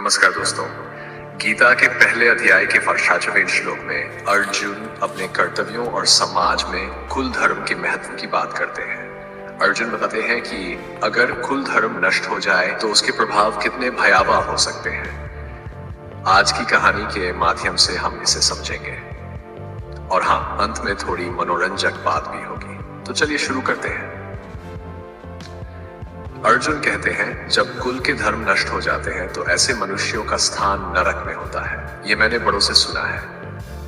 नमस्कार दोस्तों। गीता के पहले अध्याय के 45वें श्लोक में अर्जुन अपने कर्तव्यों और समाज में कुल धर्म के महत्व की बात करते हैं। अर्जुन बताते हैं कि अगर कुल धर्म नष्ट हो जाए तो उसके प्रभाव कितने भयावह हो सकते हैं। आज की कहानी के माध्यम से हम इसे समझेंगे और हाँ, अंत में थोड़ी मनोरंजक बात भी होगी। तो चलिए शुरू करते हैं। अर्जुन कहते हैं, जब कुल के धर्म नष्ट हो जाते हैं तो ऐसे मनुष्यों का स्थान नरक में होता है। ये मैंने बड़ों से सुना है।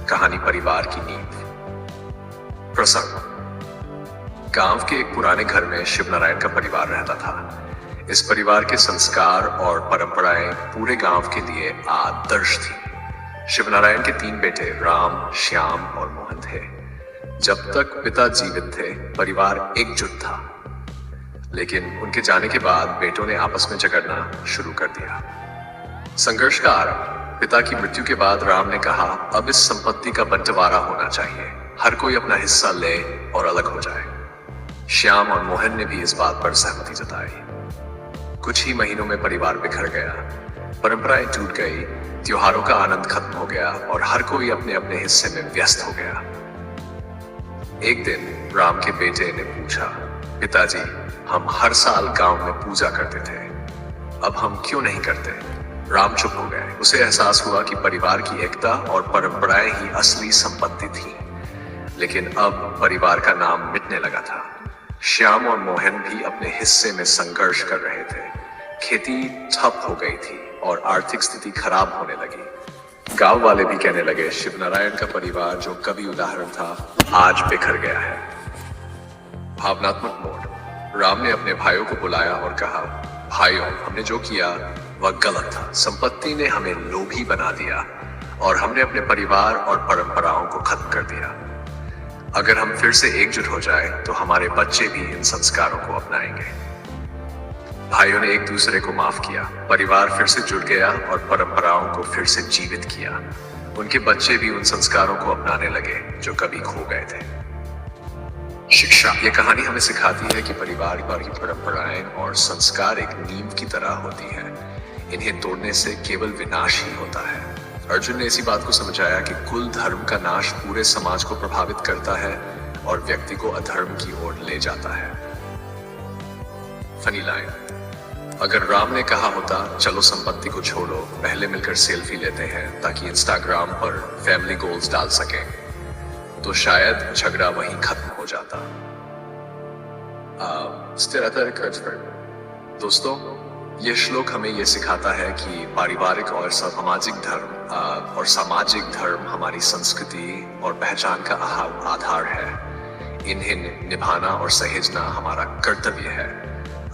कहानी परिवार की नींव। प्रसंग। गांव के एक पुराने घर में शिव नारायण का परिवार रहता था। इस परिवार के संस्कार और परंपराएं पूरे गांव के लिए आदर्श थी। शिव नारायण के 3 बेटे राम, श्याम और मोहन थे। जब तक पिता जीवित थे, परिवार एकजुट था, लेकिन उनके जाने के बाद बेटों ने आपस में झगड़ना शुरू कर दिया। संघर्ष का आरंभ। पिता की मृत्यु के बाद राम ने कहा, अब इस संपत्ति का बंटवारा होना चाहिए, हर कोई अपना हिस्सा ले और अलग हो जाए। श्याम और मोहन ने भी इस बात पर सहमति जताई। कुछ ही महीनों में परिवार बिखर गया, परंपराएं टूट गई, त्योहारों का आनंद खत्म हो गया और हर कोई अपने अपने हिस्से में व्यस्त हो गया। एक दिन राम के बेटे ने पूछा, पिताजी, हम हर साल गांव में पूजा करते थे, अब हम क्यों नहीं करते? राम चुप हो गए। उसे एहसास हुआ कि परिवार की एकता और परंपराएं ही असली संपत्ति थी। लेकिन अब परिवार का नाम मिटने लगा था। श्याम और मोहन भी अपने हिस्से में संघर्ष कर रहे थे। खेती ठप हो गई थी और आर्थिक स्थिति खराब होने लगी। गांव वाले भी कहने लगे, शिव नारायण का परिवार जो कभी उदाहरण था, आज बिखर गया है। भावनात्मक मोड़। राम ने अपने भाइयों को बुलाया और कहा, भाइयों, हमने जो किया वह गलत था। संपत्ति ने हमें लोभी बना दिया और हमने अपने परिवार और परंपराओं को खत्म कर दिया। अगर हम फिर से एकजुट हो जाए तो हमारे बच्चे भी इन संस्कारों को अपनाएंगे। भाइयों ने एक दूसरे को माफ किया, परिवार फिर से जुड़ गया और परंपराओं को फिर से जीवित किया। उनके बच्चे भी उन संस्कारों को अपनाने लगे जो कभी खो गए थे। शिक्षा। ये कहानी हमें सिखाती है कि परिवार की परंपराएं और संस्कार एक नींव की तरह होती हैं। इन्हें तोड़ने से केवल विनाश ही होता है। अर्जुन ने इसी बात को समझाया कि कुल धर्म का नाश पूरे समाज को प्रभावित करता है और व्यक्ति को अधर्म की ओर ले जाता है। Funny line. अगर राम ने कहा होता, चलो संपत्ति को छोड़ो, पहले मिलकर सेल्फी लेते हैं ताकि इंस्टाग्राम पर फैमिली गोल्स डाल सकें, तो शायद झगड़ा वहीं खत्म हो जाता। दोस्तों, ये श्लोक हमें ये सिखाता है कि पारिवारिक और सामाजिक धर्म हमारी संस्कृति और पहचान का आधार है। इन्हें निभाना और सहेजना हमारा कर्तव्य है।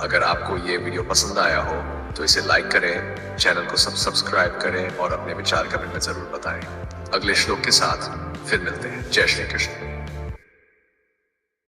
अगर आपको ये वीडियो पसंद आया हो तो इसे लाइक करें, चैनल को सब्सक्राइब करें और अपने विचार कमेंट में जरूर बताएं। अगले श्लोक के साथ फिर मिलते हैं। जय श्री कृष्ण।